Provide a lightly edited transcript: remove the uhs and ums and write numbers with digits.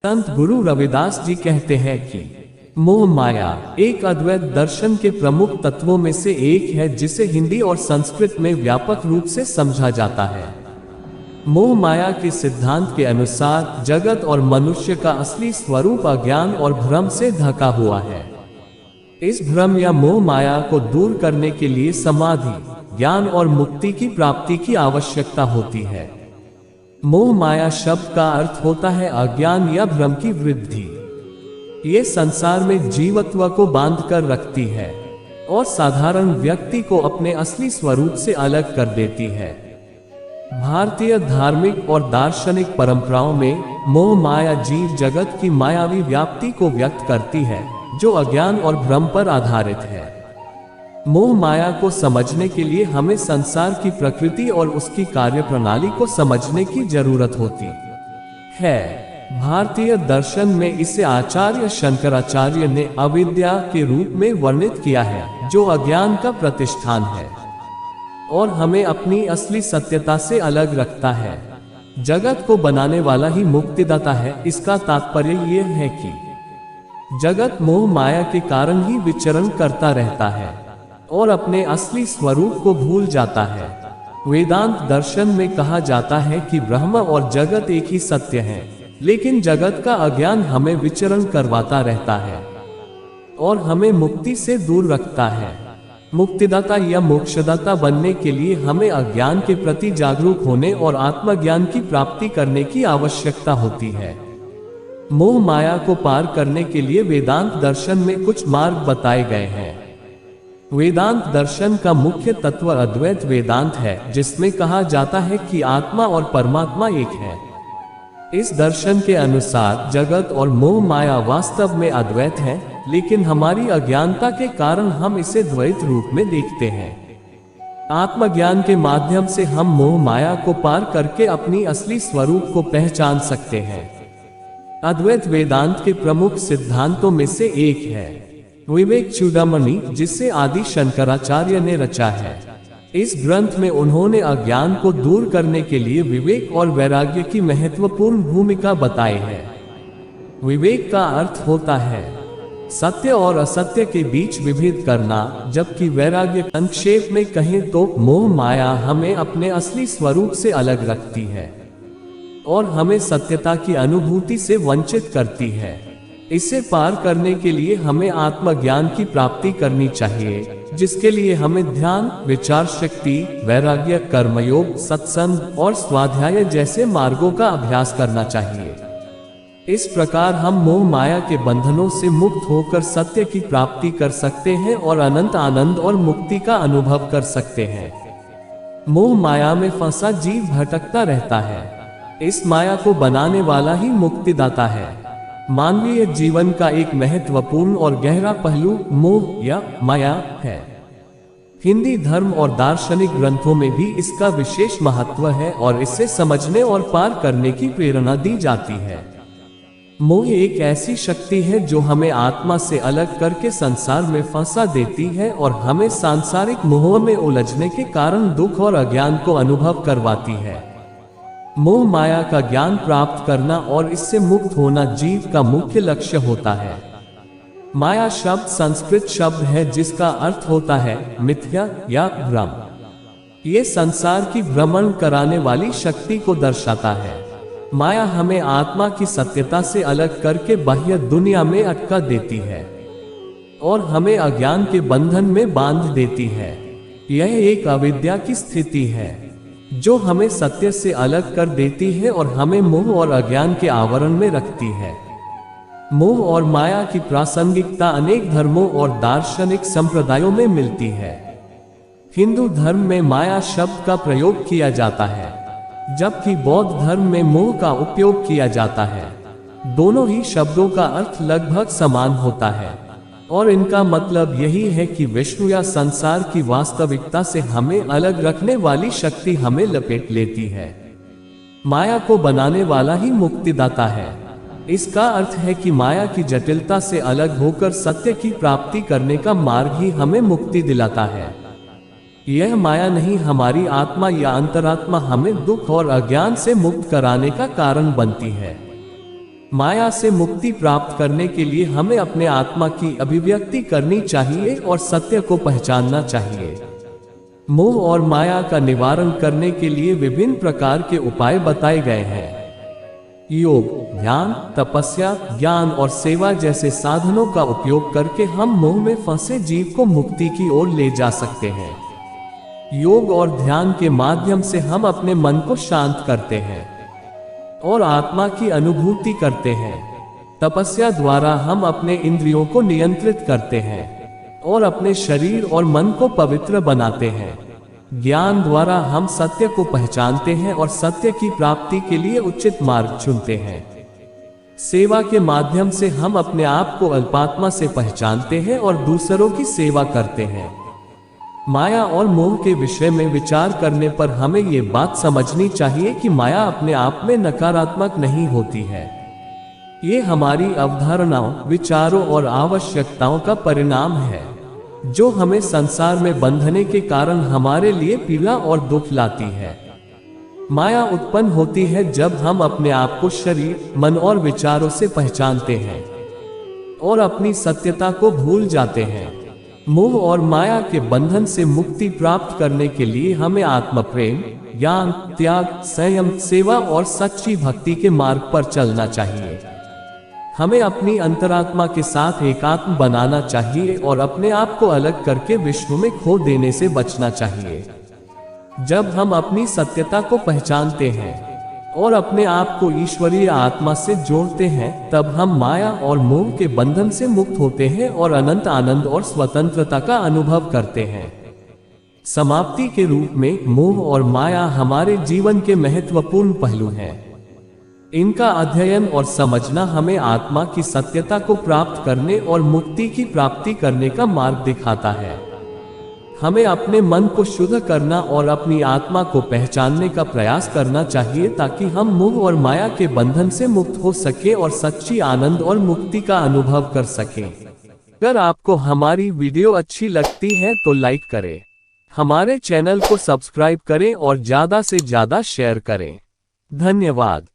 संत गुरु रविदास जी कहते हैं कि मोह माया एक अद्वैत दर्शन के प्रमुख तत्वों में से एक है, जिसे हिंदी और संस्कृत में व्यापक रूप से समझा जाता है। मोह माया के सिद्धांत के अनुसार जगत और मनुष्य का असली स्वरूप अज्ञान और भ्रम से ढका हुआ है। इस भ्रम या मोह माया को दूर करने के लिए समाधि, ज्ञान और मुक्ति की प्राप्ति की आवश्यकता होती है। मोह माया शब्द का अर्थ होता है अज्ञान या भ्रम की वृद्धि। ये संसार में जीवत्व को बांध कर रखती है और साधारण व्यक्ति को अपने असली स्वरूप से अलग कर देती है। भारतीय धार्मिक और दार्शनिक परंपराओं में मोह माया जीव जगत की मायावी व्याप्ति को व्यक्त करती है, जो अज्ञान और भ्रम पर आधारित है। मोह माया को समझने के लिए हमें संसार की प्रकृति और उसकी कार्यप्रणाली को समझने की जरूरत होती है। भारतीय दर्शन में इसे आचार्य शंकराचार्य ने अविद्या के रूप में वर्णित किया है, जो अज्ञान का प्रतिष्ठान है और हमें अपनी असली सत्यता से अलग रखता है। जगत को बनाने वाला ही मुक्तिदाता है। इसका तात्पर्य यह है कि जगत मोह माया के कारण ही विचरण करता रहता है और अपने असली स्वरूप को भूल जाता है। वेदांत दर्शन में कहा जाता है कि ब्रह्म और जगत एक ही सत्य है, लेकिन जगत का अज्ञान हमें विचरण करवाता रहता है और हमें मुक्ति से दूर रखता है। मुक्तिदाता या मोक्षदाता बनने के लिए हमें अज्ञान के प्रति जागरूक होने और आत्मज्ञान की प्राप्ति करने की आवश्यकता होती है। मोह माया को पार करने के लिए वेदांत दर्शन में कुछ मार्ग बताए गए हैं। वेदांत दर्शन का मुख्य तत्व अद्वैत वेदांत है, जिसमें कहा जाता है कि आत्मा और परमात्मा एक है। इस दर्शन के अनुसार जगत और मोह माया वास्तव में अद्वैत है, लेकिन हमारी अज्ञानता के कारण हम इसे द्वैत रूप में देखते हैं। आत्मज्ञान के माध्यम से हम मोह माया को पार करके अपनी असली स्वरूप को पहचान सकते हैं। अद्वैत वेदांत के प्रमुख सिद्धांतों में से एक है विवेक चूड़ामणि, जिसे आदि शंकराचार्य ने रचा है। इस ग्रंथ में उन्होंने अज्ञान को दूर करने के लिए विवेक और वैराग्य की महत्वपूर्ण भूमिका बताई है। विवेक का अर्थ होता है सत्य और असत्य के बीच विभेद करना, जबकि वैराग्य संक्षेप में कहें तो मोह माया हमें अपने असली स्वरूप से अलग रखती है और हमें सत्यता की अनुभूति से वंचित करती है। इसे पार करने के लिए हमें आत्मज्ञान की प्राप्ति करनी चाहिए, जिसके लिए हमें ध्यान, विचार शक्ति, वैराग्य, कर्मयोग, सत्संग और स्वाध्याय जैसे मार्गों का अभ्यास करना चाहिए। इस प्रकार हम मोह माया के बंधनों से मुक्त होकर सत्य की प्राप्ति कर सकते हैं और अनंत आनंद और मुक्ति का अनुभव कर सकते हैं। मोह माया में फंसा जीव भटकता रहता है। इस माया को बनाने वाला ही मुक्तिदाता है। मानवीय जीवन का एक महत्वपूर्ण और गहरा पहलू मोह या माया है। हिंदी धर्म और दार्शनिक ग्रंथों में भी इसका विशेष महत्व है और इसे समझने और पार करने की प्रेरणा दी जाती है। मोह एक ऐसी शक्ति है जो हमें आत्मा से अलग करके संसार में फंसा देती है और हमें सांसारिक मोह में उलझने के कारण दुख और अज्ञान को अनुभव करवाती है। मोह माया का ज्ञान प्राप्त करना और इससे मुक्त होना जीव का मुख्य लक्ष्य होता है। माया शब्द संस्कृत शब्द है, जिसका अर्थ होता है मिथ्या या भ्रम। ये संसार की भ्रमण कराने वाली शक्ति को दर्शाता है। माया हमें आत्मा की सत्यता से अलग करके बाह्य दुनिया में अटका देती है और हमें अज्ञान के बंधन में बांध देती है। यह एक अविद्या की स्थिति है जो हमें सत्य से अलग कर देती है और हमें मोह और अज्ञान के आवरण में रखती है। मोह और माया की प्रासंगिकता अनेक धर्मों और दार्शनिक संप्रदायों में मिलती है। हिंदू धर्म में माया शब्द का प्रयोग किया जाता है, जबकि बौद्ध धर्म में मोह का उपयोग किया जाता है। दोनों ही शब्दों का अर्थ लगभग समान होता है और इनका मतलब यही है कि विश्व या संसार की वास्तविकता से हमें अलग रखने वाली शक्ति हमें लपेट लेती है। माया को बनाने वाला ही मुक्तिदाता है। इसका अर्थ है कि माया की जटिलता से अलग होकर सत्य की प्राप्ति करने का मार्ग ही हमें मुक्ति दिलाता है। यह माया नहीं, हमारी आत्मा या अंतरात्मा हमें दुख और अज्ञान से मुक्त कराने का कारण बनती है। माया से मुक्ति प्राप्त करने के लिए हमें अपने आत्मा की अभिव्यक्ति करनी चाहिए और सत्य को पहचानना चाहिए। मोह और माया का निवारण करने के लिए विभिन्न प्रकार के उपाय बताए गए हैं। योग, ध्यान, तपस्या, ज्ञान और सेवा जैसे साधनों का उपयोग करके हम मोह में फंसे जीव को मुक्ति की ओर ले जा सकते हैं। योग और ध्यान के माध्यम से हम अपने मन को शांत करते हैं और आत्मा की अनुभूति करते हैं। तपस्या द्वारा हम अपने इंद्रियों को नियंत्रित करते हैं और अपने शरीर और मन को पवित्र बनाते हैं। ज्ञान द्वारा हम सत्य को पहचानते हैं और सत्य की प्राप्ति के लिए उचित मार्ग चुनते हैं। सेवा के माध्यम से हम अपने आप को अल्पात्मा से पहचानते हैं और दूसरों की सेवा करते हैं। माया और मोह के विषय में विचार करने पर हमें ये बात समझनी चाहिए कि माया अपने आप में नकारात्मक नहीं होती है। ये हमारी अवधारणाओं, विचारों और आवश्यकताओं का परिणाम है, जो हमें संसार में बंधने के कारण हमारे लिए पीड़ा और दुख लाती है। माया उत्पन्न होती है जब हम अपने आप को शरीर, मन और विचारों से पहचानते हैं और अपनी सत्यता को भूल जाते हैं। मोह और माया के बंधन से मुक्ति प्राप्त करने के लिए हमें आत्म प्रेम, ज्ञान, त्याग, संयम, सेवा और सच्ची भक्ति के मार्ग पर चलना चाहिए। हमें अपनी अंतरात्मा के साथ एकात्म बनाना चाहिए और अपने आप को अलग करके विश्व में खो देने से बचना चाहिए। जब हम अपनी सत्यता को पहचानते हैं और अपने आप को ईश्वरीय आत्मा से जोड़ते हैं, तब हम माया और मोह के बंधन से मुक्त होते हैं और अनंत आनंद और स्वतंत्रता का अनुभव करते हैं। समाप्ति के रूप में मोह और माया हमारे जीवन के महत्वपूर्ण पहलू हैं। इनका अध्ययन और समझना हमें आत्मा की सत्यता को प्राप्त करने और मुक्ति की प्राप्ति करने का मार्ग दिखाता है। हमें अपने मन को शुद्ध करना और अपनी आत्मा को पहचानने का प्रयास करना चाहिए ताकि हम मोह और माया के बंधन से मुक्त हो सके और सच्ची आनंद और मुक्ति का अनुभव कर सकें। अगर आपको हमारी वीडियो अच्छी लगती है तो लाइक करें, हमारे चैनल को सब्सक्राइब करें और ज़्यादा से ज़्यादा शेयर करें। धन्यवाद।